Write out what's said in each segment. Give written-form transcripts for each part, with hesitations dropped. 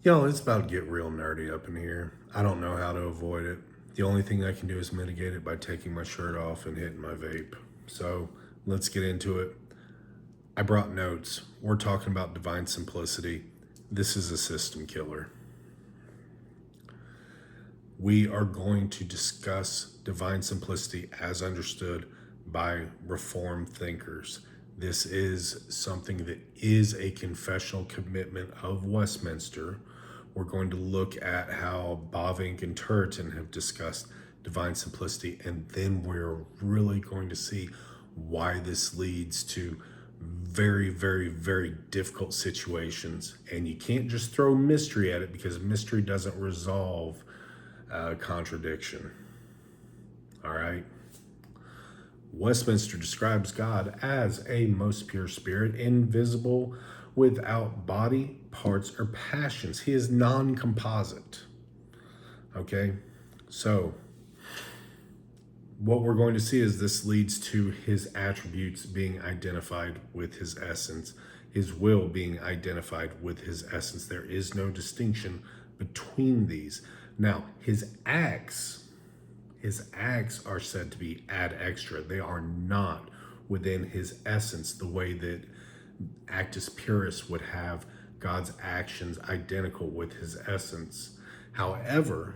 Y'all, it's about to get real nerdy up in here. I don't know how to avoid it. The only thing I can do is mitigate it by taking my shirt off and hitting my vape. So let's get into it. I brought notes. We're talking about divine simplicity. This is a system killer. We are going to discuss divine simplicity as understood by Reformed thinkers. This is something that is a confessional commitment of Westminster. We're going to look at how Bavinck and Turretin have discussed divine simplicity, and then we're really going to see why this leads to very, very, very difficult situations. And you can't just throw mystery at it, because mystery doesn't resolve contradiction. All right. Westminster describes God as a most pure spirit, invisible, without body, parts, or passions. He is non-composite. Okay, so what we're going to see is this leads to his attributes being identified with his essence, his will being identified with his essence. There is no distinction between these. Now, his acts are said to be ad extra. They are not within his essence, the way that Actus Purus would have God's actions identical with his essence. However,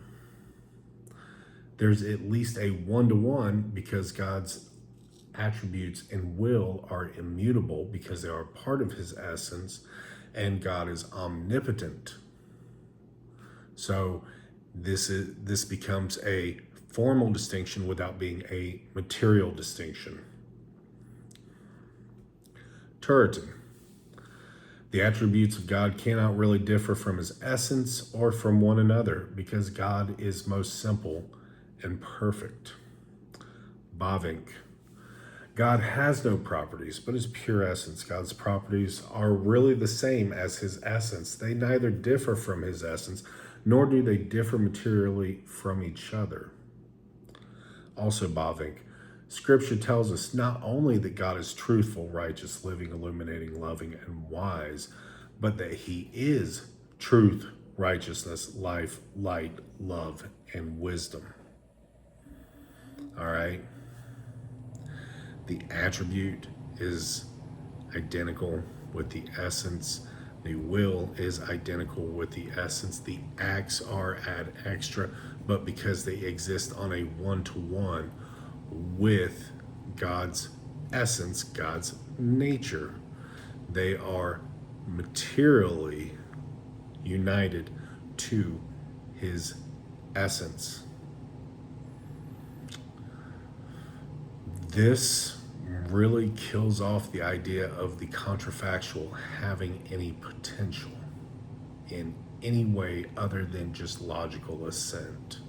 there's at least a one-to-one, because God's attributes and will are immutable because they are part of his essence, and God is omnipotent. So this becomes a formal distinction without being a material distinction. Turretin. The attributes of God cannot really differ from his essence or from one another, because God is most simple and perfect. Bavinck. God has no properties but his pure essence. God's properties are really the same as his essence. They neither differ from his essence, nor do they differ materially from each other. Also Bavinck. Scripture tells us not only that God is truthful, righteous, living, illuminating, loving, and wise, but that he is truth, righteousness, life, light, love, and wisdom. All right. The attribute is identical with the essence. The will is identical with the essence. The acts are ad extra, but because they exist on a one-to-one with God's essence, God's nature, they are materially united to his essence. This really kills off the idea of the contrafactual having any potential in any way other than just logical assent.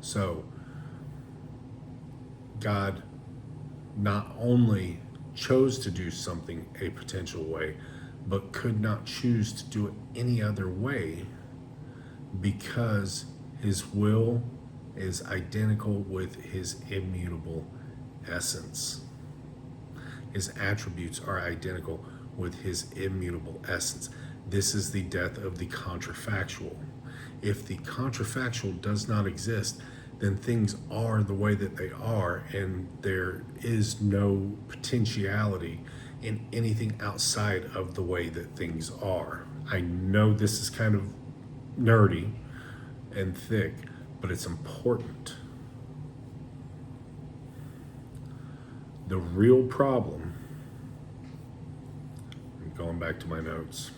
So God not only chose to do something a potential way, but could not choose to do it any other way, because his will is identical with his immutable essence. His attributes are identical with his immutable essence. This is the death of the contrafactual. If the contrafactual does not exist, then things are the way that they are, and there is no potentiality in anything outside of the way that things are. I know this is kind of nerdy and thick, but it's important. The real problem, I'm going back to my notes,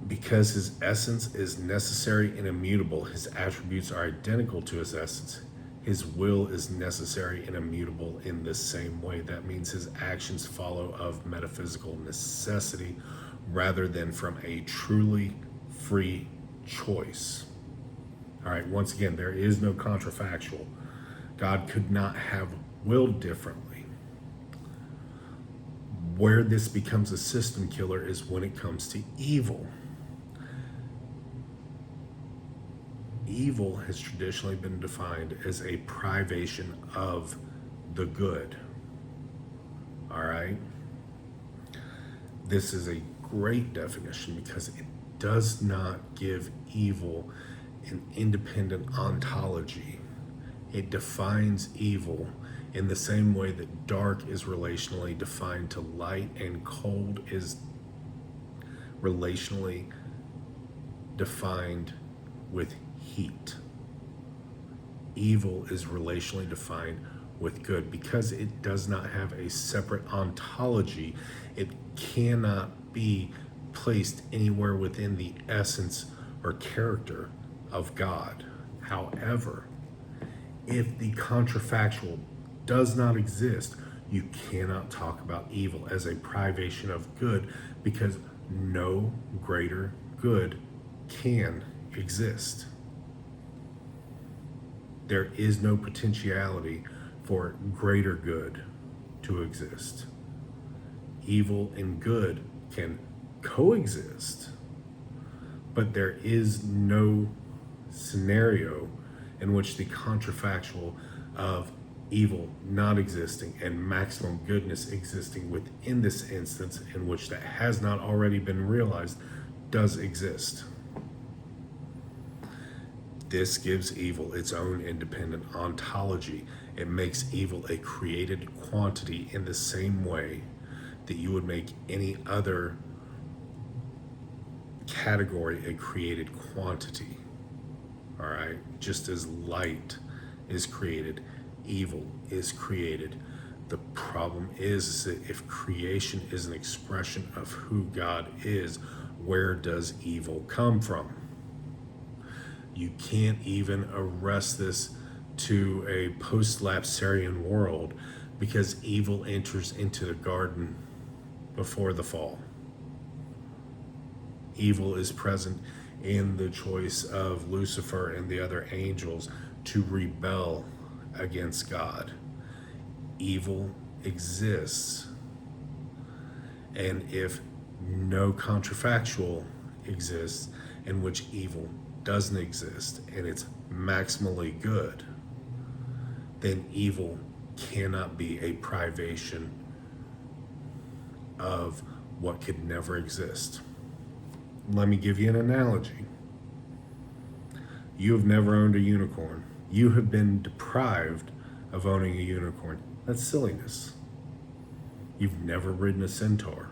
because his essence is necessary and immutable, his attributes are identical to his essence. His will is necessary and immutable in the same way. That means his actions follow of metaphysical necessity rather than from a truly free choice. All right, once again, there is no contrafactual. God could not have willed differently. Where this becomes a system killer is when it comes to evil. Evil has traditionally been defined as a privation of the good. All right? This is a great definition because it does not give evil an independent ontology. It defines evil in the same way that dark is relationally defined to light and cold is relationally defined with heat. Evil is relationally defined with good. Because it does not have a separate ontology, it cannot be placed anywhere within the essence or character of God. However, if the contrafactual does not exist, you cannot talk about evil as a privation of good, because no greater good can exist. There is no potentiality for greater good to exist. Evil and good can coexist, but there is no scenario in which the contrafactual of evil not existing and maximum goodness existing within this instance, in which that has not already been realized, does exist. This gives evil its own independent ontology. It makes evil a created quantity in the same way that you would make any other category a created quantity. All right? Just as light is created, evil is created. The problem is that if creation is an expression of who God is, where does evil come from? You can't even arrest this to a post-lapsarian world, because evil enters into the garden before the fall. Evil is present in the choice of Lucifer and the other angels to rebel against God. Evil exists. And if no contrafactual exists in which evil doesn't exist and it's maximally good, then evil cannot be a privation of what could never exist. Let me give you an analogy. You have never owned a unicorn. You have been deprived of owning a unicorn. That's silliness. You've never ridden a centaur.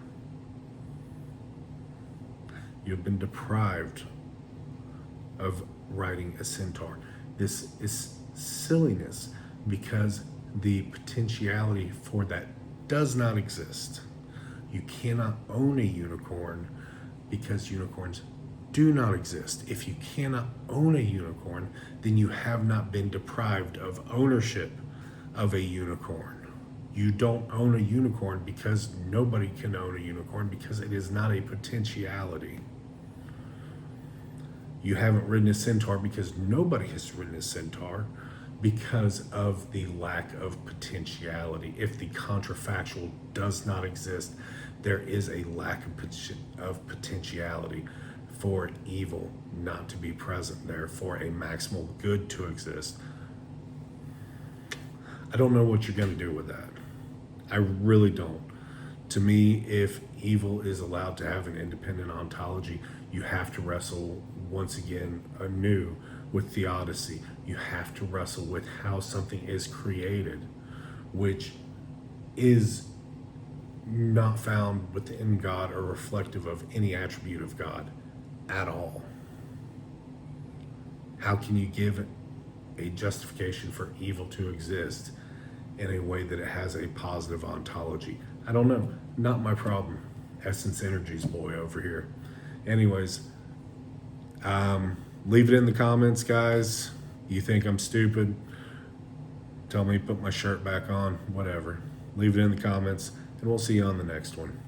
You've been deprived of riding a centaur. This is silliness because the potentiality for that does not exist. You cannot own a unicorn because unicorns do not exist. If you cannot own a unicorn, then you have not been deprived of ownership of a unicorn. You don't own a unicorn because nobody can own a unicorn, because it is not a potentiality. You haven't ridden a centaur because nobody has ridden a centaur, because of the lack of potentiality. If the contrafactual does not exist, there is a lack of potentiality for evil not to be present there, for a maximal good to exist. I don't know what you're going to do with that. I really don't. To me, if evil is allowed to have an independent ontology, you have to wrestle once again anew with theodicy. You have to wrestle with how something is created, which is not found within God or reflective of any attribute of God at all. How can you give a justification for evil to exist in a way that it has a positive ontology? I don't know. Not my problem. Essence Energy's boy over here. Anyways, leave it in the comments, guys. You think I'm stupid? Tell me to put my shirt back on, whatever. Leave it in the comments, and we'll see you on the next one.